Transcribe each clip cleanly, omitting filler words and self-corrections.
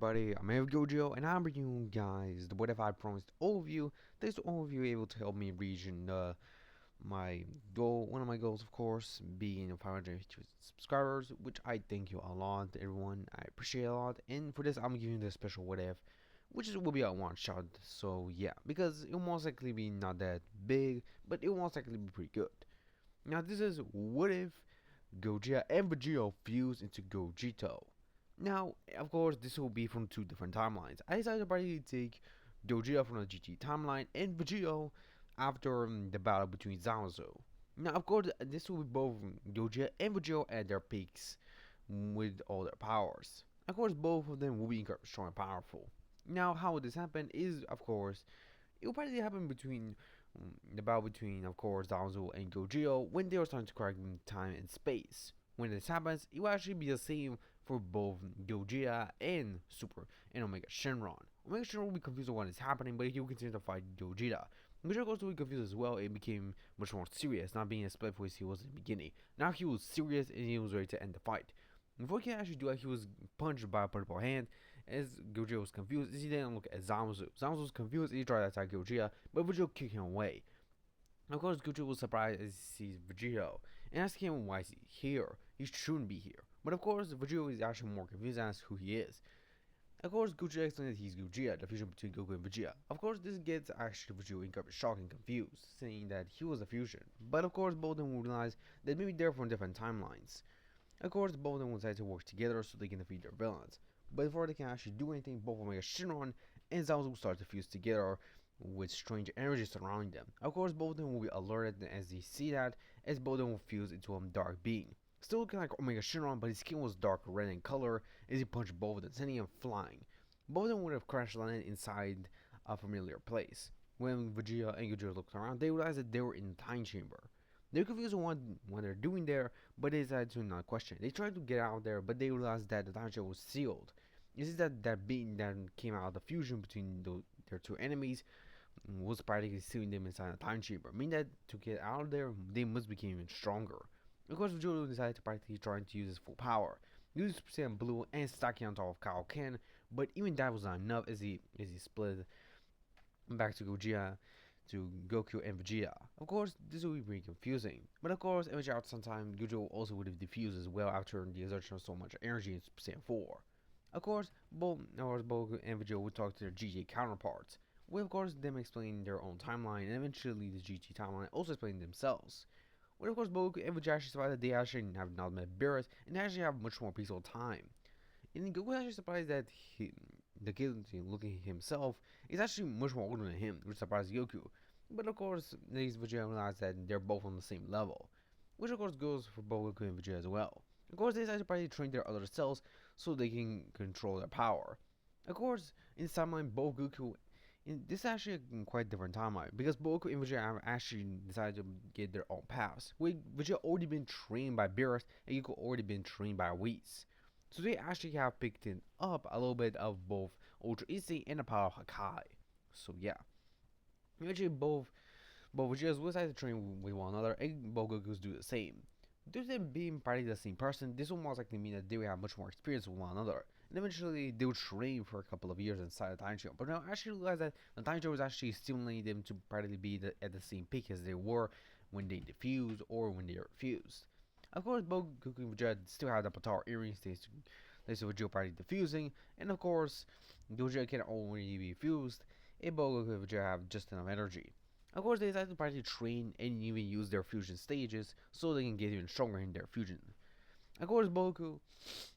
everybody, I'm here with Gogito, and I'm bringing you guys the what if I promised all of you. Thanks to all of you able to help me reach my goal, one of my goals of course, being 500 subscribers, which I thank you a lot, everyone, I appreciate it a lot, and for this I'm giving you the special what if, will be a one shot, so yeah, because it will most likely be not that big, but it will most likely be pretty good. Now this is what if Gogeta and Vegito fuse into Gogito. Now, of course, this will be from two different timelines. I decided to probably take Gogeta from the GT timeline and Vegito after the battle between Zamasu. Now, of course, this will be both Gogeta and Vegito at their peaks with all their powers. Of course, both of them will be strong and powerful. Now, how would this happen is, of course, it will probably happen between the battle between, of course, Danzo and Gogeta when they are starting to correct time and space. When this happens, it will actually be the same for both Gogeta and Super and Omega Shenron. Omega Shenron will be confused on what is happening, but he will continue to fight Gogeta. Gogeta goes to be confused as well. It became much more serious, not being as playful as he was in the beginning. Now he was serious and he was ready to end the fight. Before he can actually do that, he was punched by a purple hand. As Gogeta was confused, he didn't look at Zamasu. Zamasu was confused, he tried to attack Gogeta, but Vegito kicked him away. Of course, Gogeta was surprised as he sees Vegito and asking him why is he here. He shouldn't be here. But of course, Vegito is actually more confused as who he is. Of course, Gogeta explains that he's Gogeta, the fusion between Goku and Vegeta. Of course, this gets actually Vegito in shock and confused, saying that he was a fusion. But of course, both of them will realize that maybe they're from different timelines. Of course, both of them will decide to work together so they can defeat their villains. But before they can actually do anything, both Omega Shenron and Zabuza will start to fuse together with strange energy surrounding them. Of course, both of them will be alerted as they see that, as both of them will fuse into a dark being. Still looking like Omega Shenron, but his skin was dark red in color as he punched both of them, sending him flying. Both of them would have crash landed inside a familiar place. When Vegeta and Gogeta looked around, they realized that they were in the time chamber. They're confused on what they're doing there, but they decided to not question. They tried to get out there, but they realized that the time chamber was sealed. This is that being that came out of the fusion between their two enemies was practically sealing them inside the time chamber, meaning that to get out of there, they must become even stronger. Of course, Vegeta decided to practically try to use his full power. He used Super Saiyan Blue and stacking on top of Kaioken, but even that was not enough as he split back to Gogeta, to Goku and Vegeta. Of course, this will be pretty confusing, but of course, eventually after some time, Gojo also would have diffused as well after the exertion of so much energy in Super Saiyan 4. Of course, both and Vegeta would talk to their GT counterparts, with of course them explaining their own timeline, and eventually the GT timeline also explaining themselves. With of course Goku and Vegeta actually surprised that they actually have not met Beerus and actually have much more peaceful time. And Goku is actually surprised that the kid looking at himself is actually much more older than him, which surprised Goku. But of course, these Vegeta realize that they're both on the same level, which of course goes for both Goku and Vegeta as well. Of course, they decide to probably train their other cells so they can control their power. Of course, in this timeline, both Goku, this is actually a quite different timeline because both Goku and Vegeta have actually decided to get their own paths. With Vegeta already been trained by Beerus and Goku already been trained by Whis. So they actually have picked it up a little bit of both Ultra Instinct and the power of Hakai. So yeah. Eventually both Vegeta's will decide to train with one another and both Gokus do the same. Due to them being practically the same person, this will most likely mean that they will have much more experience with one another. And eventually they will train for a couple of years inside the time chamber. But now actually realize that the time chamber was actually stimulating them to practically be at the same peak as they were when they defused or when they were fused. Of course, both Goku and Vegeta still have the Patara earrings thanks to Vegeta practically defusing, and of course, Gogeta can only be fused if both Goku and Vegeta have just enough energy. Of course, they decide to practically train and even use their fusion stages so they can get even stronger in their fusion. Of course, both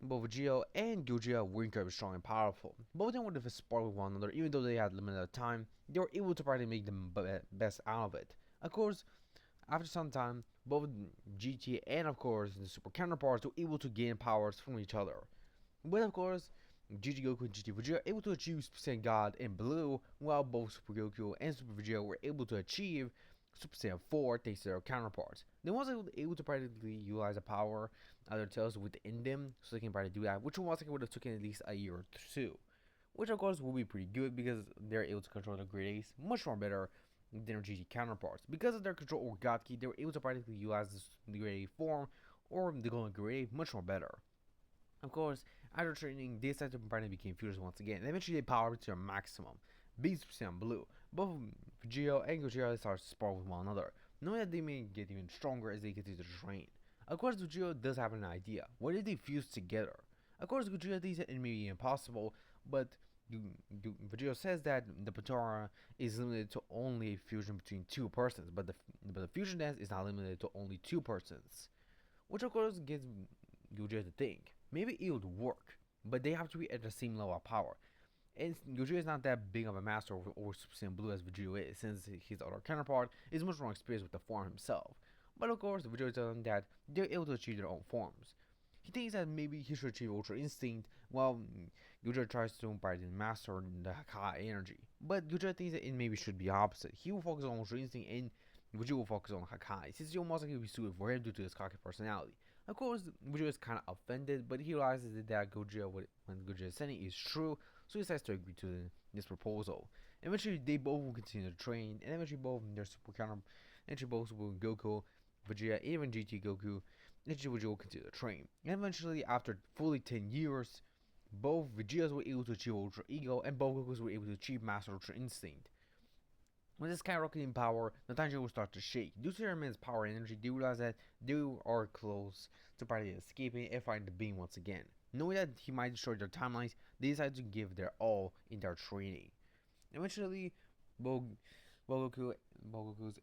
Vegeta and Gogeta were incredibly strong and powerful. Both of them would have sparred with one another, even though they had limited time. They were able to practically make the best out of it. Of course, after some time, both GT and of course the super counterparts were able to gain powers from each other. But of course, GT Goku and GT Vegeta able to achieve Super Saiyan God in Blue, while both Super Goku and Super Vegeta were able to achieve Super Saiyan 4 thanks to their counterparts. They were also able to practically utilize the power of their tails within them, so they can practically do that, which would have taken at least a year or two. Which of course will be pretty good because they're able to control the Great Ace much more better than their GT counterparts. Because of their control or God Key, they were able to practically utilize the Great Ace form or the Golden Great Ace much more better. Of course, After training, they decided to finally became fused once again, and eventually they powered to their maximum, being Super Saiyan Blue. Both Vegito and Gogeta start to spar with one another, knowing that they may get even stronger as they continue to train. Of course, Gogeta does have an idea. What if they fuse together? Of course, Gogeta thinks that it may be impossible, but Vegito says that the Patara is limited to only a fusion between two persons, but the fusion dance is not limited to only two persons, which of course gets Gogeta to think maybe it would work, but they have to be at the same level of power. And Gogeta is not that big of a master over Super Saiyan Blue as Vegito is, since his other counterpart is much more experienced with the form himself. But of course, Vegito tells him that they're able to achieve their own forms. He thinks that maybe he should achieve Ultra Instinct, while Gogeta tries to master the Hakai energy. But Gogeta thinks that it maybe should be opposite. He will focus on Ultra Instinct and Vegeta will focus on Hakai, since it will most likely be suited for him due to his cocky personality. Of course, Vegeta is kind of offended, but he realizes that Gogeta, when Gogeta is saying is true, so he decides to agree to this proposal. Eventually, they both will continue to train, and eventually both their super counter, eventually both will Goku, Vegeta, even GT Goku, eventually Vegeta will continue to train. And eventually, after fully 10 years, both Vegetas were able to achieve Ultra Ego, and both Gokus were able to achieve Master Ultra Instinct. When this skyrocketing power, the Tanjiro will start to shake. Due to their immense power and energy, they realize that they are close to probably escaping and finding the beam once again. Knowing that he might destroy their timelines, they decide to give their all in their training. Eventually, Goku's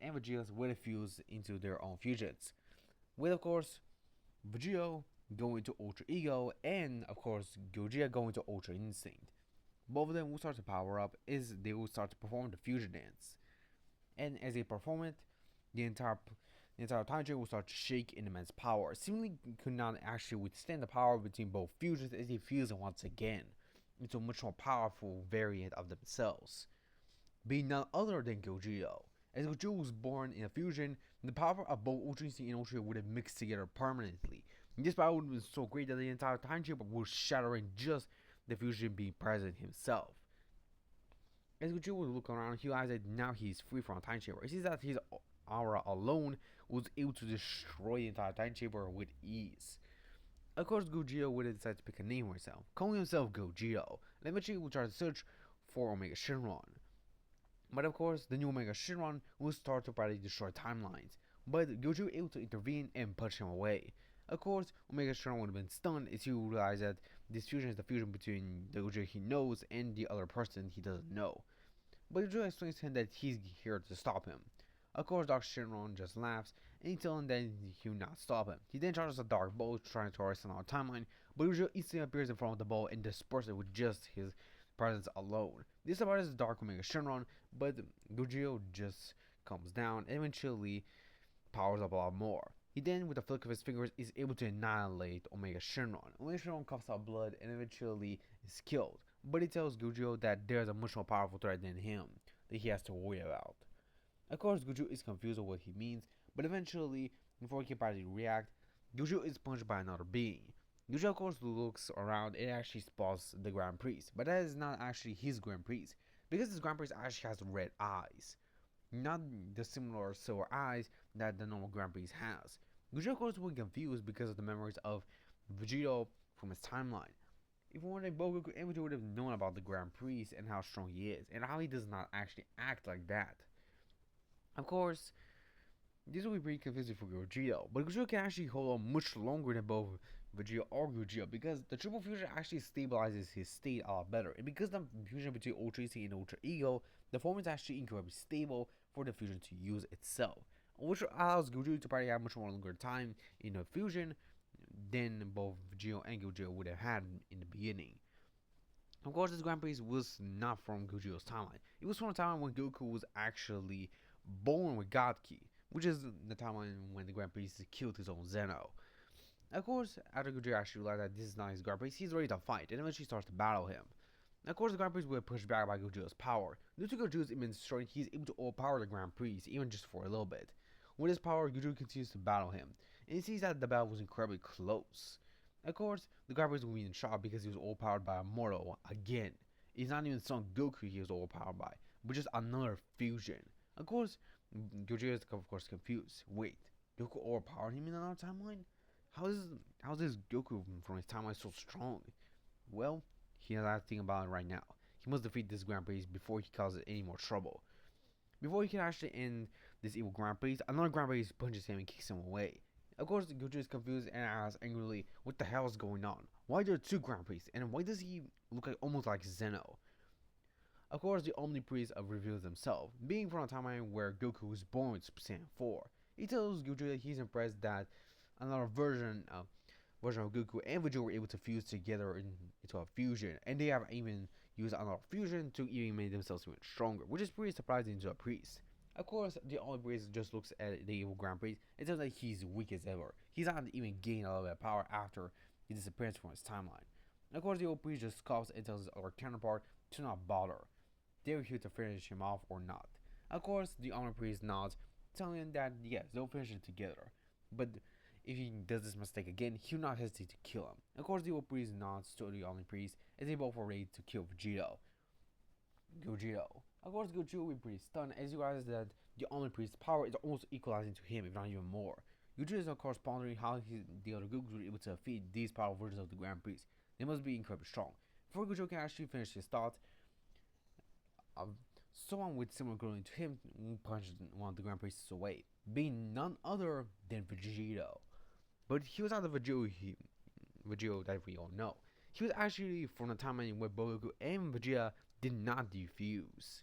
and Vegeta's will fuse into their own fusions. With, of course, Vegeta going to Ultra Ego, and, of course, Gogeta going to Ultra Instinct. Both of them will start to power up as they will start to perform the fusion dance. And as they perform it, the entire time will start to shake in immense power. Seemingly could not actually withstand the power between both fusions as they fuse once again into a much more powerful variant of themselves, being none other than Gogito. As Gogito was born in a fusion, the power of both Ultra Instinct and Ultra would have mixed together permanently. And this power would have been so great that the entire time chamber would shatter in just the fusion being present himself. As Gogeta would look around, he realized that now he is free from a time chamber. He sees that his aura alone was able to destroy the entire time chamber with ease. Of course, Gogeta would decide to pick a name for himself, calling himself Gogito, and eventually would try to search for Omega Shenron. But of course, the new Omega Shenron would start to probably destroy timelines, but Gogeta was able to intervene and push him away. Of course, Omega Shenron would have been stunned as he realized that this fusion is the fusion between the Gogeta he knows and the other person he doesn't know. But Gogeta explains to him that he's here to stop him. Of course, Dr. Shenron just laughs, and he tells him that he will not stop him. He then charges a dark ball trying to arrest another timeline, but Gogeta instantly appears in front of the ball and disperses it with just his presence alone. This surprises Dark Omega Shenron, but Gogeta just comes down and eventually powers up a lot more. He then, with a flick of his fingers, is able to annihilate Omega Shenron. Omega Shenron coughs out blood and eventually is killed, but he tells Gogeta that there's a much more powerful threat than him that he has to worry about. Of course, Gogeta is confused on what he means, but eventually, before he can probably react, Gogeta is punched by another being. Gogeta, of course, looks around and actually spots the Grand Priest, but that is not actually his Grand Priest, because his Grand Priest actually has red eyes, not the similar silver eyes that the normal Grand Priest has. Gogeta, of course, will be confused because of the memories of Vegito from his timeline. If only both Goku and Vegeta would have known about the Grand Priest and how strong he is, and how he does not actually act like that. Of course, this will be pretty confusing for Gogeta, but Gogeta can actually hold on much longer than both Vegeta or Gogeta because the triple fusion actually stabilizes his state a lot better. And because the fusion between Ultra Instinct and Ultra Ego, the form is actually incredibly stable for the fusion to use itself, which allows Gogeta to probably have much more longer time in a fusion than both Vegeta and Gogeta would have had in the beginning. Of course, this Grand Priest was not from Gogeta's timeline. It was from a time when Goku was actually born with God Ki, which is the timeline when the Grand Priest killed his own Zeno. Of course, after Gogeta actually realized that this is not his Grand Priest, he's ready to fight, and eventually starts to battle him. Of course, the Grand Priest will be pushed back by Gogeta's power. Due to Gogeta's immense strength, he is able to overpower the Grand Priest, even just for a little bit. With his power, Gogeta continues to battle him, and he sees that the battle was incredibly close. Of course, the Grand Priest will be in shock because he was overpowered by a mortal again. It's not even Son Goku he was overpowered by, but just another fusion. Of course, Gogeta is of course confused. Wait, Goku overpowered him in another timeline? How is this Goku from his timeline so strong? Well, he has to think about it right now. He must defeat this Grand Priest before he causes any more trouble. Before he can actually end this evil Grand Priest, another Grand Priest punches him and kicks him away. Of course, Gogeta is confused and asks angrily, "What the hell is going on? Why are there two Grand Priests? And why does he look like almost like Zeno?" Of course, the Omni Priest reveals himself, being from a timeline where Goku was born with Super Saiyan 4. He tells Gogeta he's impressed that another version of Goku and Vegeta were able to fuse together into a fusion, and they have even used another fusion to even make themselves even stronger, which is pretty surprising to a priest. Of course, the Omni Priest just looks at the evil Grand Priest and tells that he's weak as ever. He's not even gaining a little bit of power after his disappearance from his timeline. And of course, the old priest just scoffs and tells his other counterpart to not bother. They're here to finish him off or not. Of course, the Omni Priest nods, telling him that yes, they'll finish it together. But if he does this mistake again, he'll not hesitate to kill him. Of course, the old priest nods to the Omni Priest as they both are ready to kill Gogito. Of course, Gogito will be pretty stunned as he realizes that the Omni Priest's power is almost equalizing to him, if not even more. Gogito is of course pondering how the other Gokus were able to defeat these powerful versions of the Grand Priest. They must be incredibly strong. Before Gogito can actually finish his thoughts, someone with similar clothing to him punched one of the Grand Priests away, being none other than Vegito. But he was not the Vegito that we all know. He was actually from the timeline where Goku and Vegeta did not defuse.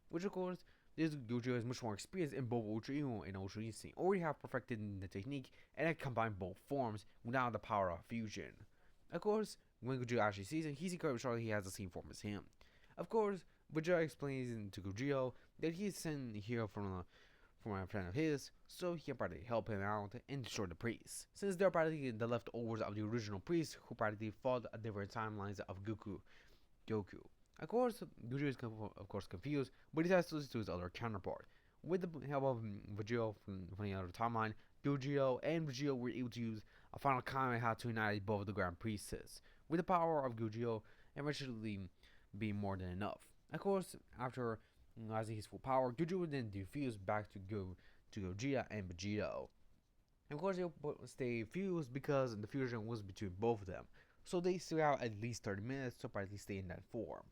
Which of course, this Gogeta is much more experienced in both Ultra Emo and Ultra Instinct, already have perfected the technique and had combined both forms without the power of fusion. Of course, when Gogeta actually sees him, he's incredibly sure he has the same form as him. Of course, Vegeta explains to Gogeta that he is sent here from a friend of his, so he can practically help him out and destroy the priests, since they're practically the leftovers of the original priests who practically fought at different timelines of Goku. Of course, Gogeta is confused, but he has to listen to his other counterpart. With the help of Vegeta from the other timeline, Gogeta and Vegeta were able to use a final Kamehameha to unite both of the Grand Priestesses, with the power of Gogeta eventually being more than enough. Of course, after realizing his full power, Gogeta would then defuse back to Gogeta and Vegito. Of course, they'll stay fused because the fusion was between both of them, so they still have at least 30 minutes to practically stay in that form,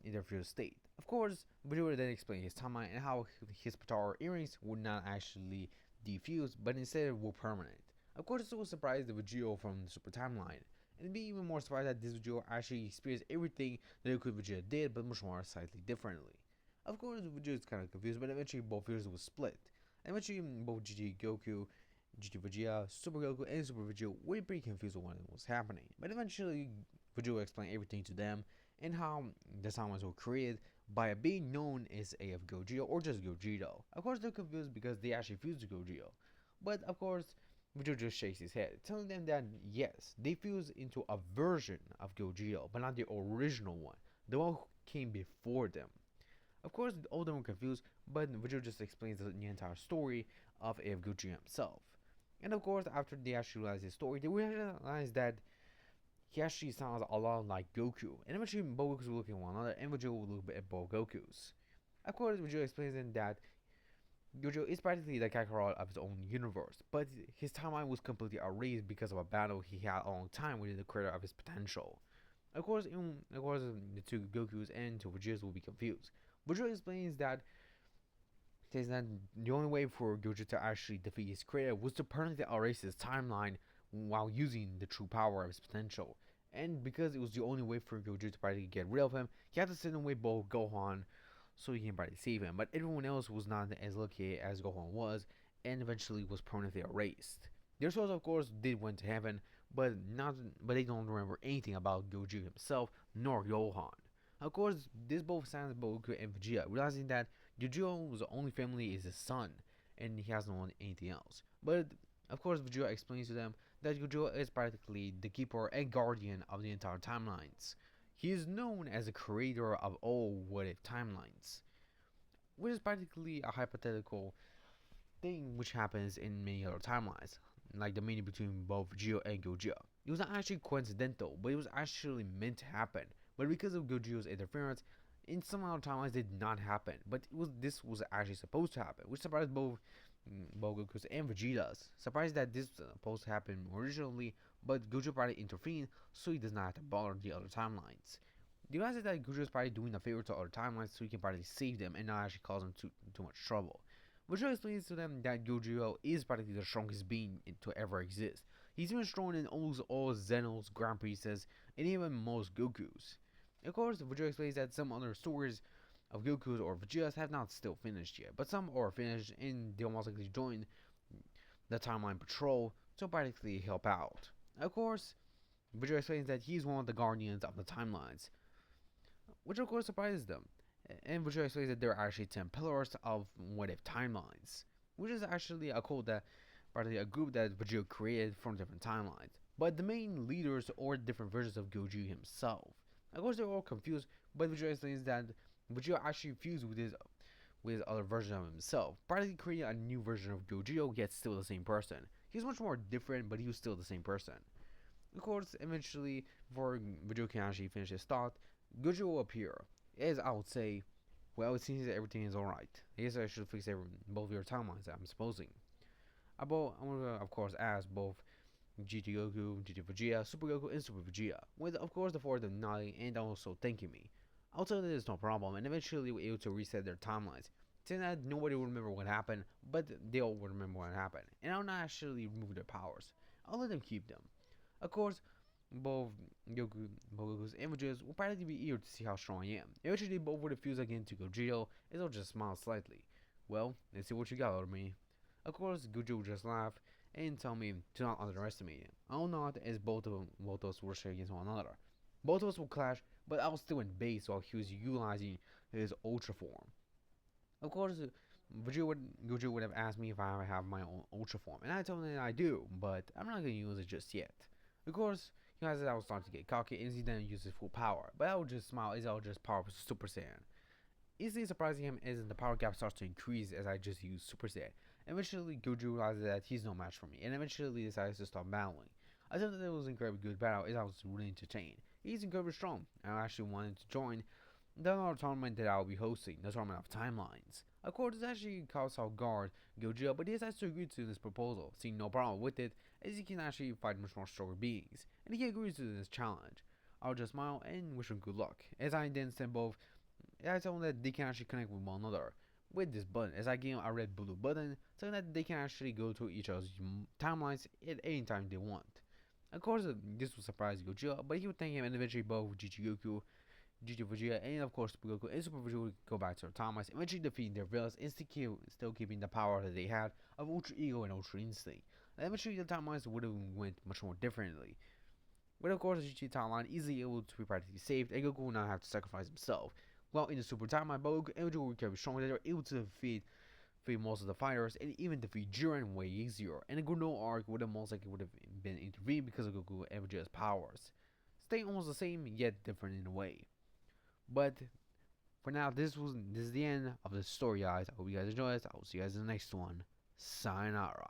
in their fused state. Of course, Vegeta would then explain his timeline and how his Potara earrings would not actually defuse, but instead were permanent. Of course, this will surprise the Vegito from the Super Timeline, and be even more surprised that this Vegito actually experienced everything that Goku Vegeta did, but much more slightly differently. Of course, Vegeta is kind of confused, but eventually both fusions will split. And eventually, both GT Goku, GT Vegeta, Super Goku, and Super Vegeta were pretty confused with what was happening. But eventually, Vegeta will explain everything to them and how the timelines were created by a being known as AF Gogeta or just Gogito. Of course, they're confused because they actually fused to Gogito. But of course, Vegeta just shakes his head, telling them that yes, they fused into a version of Gogito, but not the original one, the one who came before them. Of course, all of them were confused, but Vegeta just explains the entire story of AF Gogeta himself. And of course, after they actually realize his story, they realize that he actually sounds a lot like Goku. And eventually, both Gokus will look at one another, and Vegeta will look at both Gokus. Of course, Vegeta explains then that Gojo is practically the Kakarot of his own universe, but his timeline was completely erased because of a battle he had a long time with the creator of his potential. Of course, the two Gokus and two Vegetas will be confused. Vegeta explains that says that the only way for Gojo to actually defeat his creator was to permanently erase his timeline while using the true power of his potential. And because it was the only way for Gojo to practically get rid of him, he had to send away both Gohan so he can probably save him. But everyone else was not as lucky as Gohan was, and eventually was permanently erased. Their souls, of course, did went to heaven, but they don't remember anything about Gojo himself nor Gohan. Of course, this both sounds Goku and Vegeta, realizing that Gojo's only family is his son, and he has no one anything else. But of course, Vegeta explains to them that Gojo is practically the keeper and guardian of the entire timelines. He is known as the creator of all what-if timelines, which is practically a hypothetical thing which happens in many other timelines, like the meeting between both Vegeta and Gogeta. It was not actually coincidental, but it was actually meant to happen. But because of Gojo's interference, in some other timelines it did not happen. But this was actually supposed to happen, which surprised both Goku's and Vegeta's. Surprised that this was supposed to happen originally, but Gojo probably intervened so he does not have to bother the other timelines. The guy said that Gojo is probably doing a favor to other timelines so he can probably save them and not actually cause them too much trouble. Which explains to them that Gojo is practically the strongest being to ever exist. He's even stronger than almost all Zeno's, Grand Priestess, and even most Gokus. Of course, Vegeta explains that some other stories of Goku's or Vegeta's have not still finished yet, but some are finished and they'll most likely join the timeline patrol to practically help out. Of course, Vegeta explains that he's one of the guardians of the timelines, which of course surprises them. And Vegeta explains that there are actually 10 pillars of what if timelines, which is actually a code that partly a group that Vegeta created from different timelines. But the main leaders are different versions of Gojo himself. Of course, they're all confused, but Vegeta explains that Vegeta actually fused with his other version of himself, practically creating a new version of Gogito, yet still the same person. He's much more different, but he was still the same person. Of course, eventually, before Vegeta can actually finish his thought, Gojo will appear. As I would say, well, it seems that everything is alright. I guess I should fix both your timelines, I'm supposing. I'm going to, of course, ask both GT Goku, GT Vegeta, Super Goku, and Super Vegeta, with, of course, the four of them nodding and also thanking me. I'll tell them there's no problem, and eventually we're able to reset their timelines. Saying that nobody will remember what happened, but they all will remember what happened. And I'll not actually remove their powers. I'll let them keep them. Of course, both Goku's and Vegeta's will probably be eager to see how strong I am. Eventually, they both would fuse again to Gogito, and they'll just smile slightly. Well, let's see what you got out of me. Of course, Gojo will just laugh and tell me to not underestimate him. I'll not, as both of us will share against one another. Both of us will clash, but I was still in base while he was utilizing his Ultra form. Of course, Gojo would have asked me if I have my own Ultra form, and I told him that I do, but I'm not going to use it just yet. Of course, he said I was starting to get cocky and he didn't use his full power, but I would just smile as I would just power up Super Saiyan. Easily surprising him as the power gap starts to increase as I just use Super Saiyan. Eventually, Gojo realizes that he's no match for me, and eventually decides to stop battling. I thought that it was an incredibly good battle as I was really entertained. He's incredibly strong, and I actually wanted to join the other tournament that I'll be hosting, the Tournament of Timelines. Of course, this actually caught off guard Gogeta, but he decides to agree to this proposal, seeing no problem with it, as he can actually fight much more stronger beings, and he agrees to this challenge. I'll just smile and wish him good luck, as I then send both. I tell them that they can actually connect with one another with this button, as I give them a red blue button, so that they can actually go to each other's timelines at any time they want. Of course, this will surprise Gogeta, but he would thank him, and eventually both Goku, GT Vegeta, and of course Super Goku and Super Vegeta would go back to their timelines, eventually defeating their villains and still keeping the power that they had of Ultra Ego and Ultra Instinct. And eventually the timelines would have went much more differently. But of course, the GT timeline easily able to be practically saved, and Goku will not have to sacrifice himself. While in the Super timeline, both Goku and Vegeta were very strong, they were able to defeat most of the fighters and even defeat Jiren way easier. And the Gurno arc would have most likely would have been intervened because of Goku and Vegeta's powers, staying almost the same yet different in a way. But for now, this is the end of the story, guys. I hope you guys enjoy it. I will see you guys in the next one. Sayonara.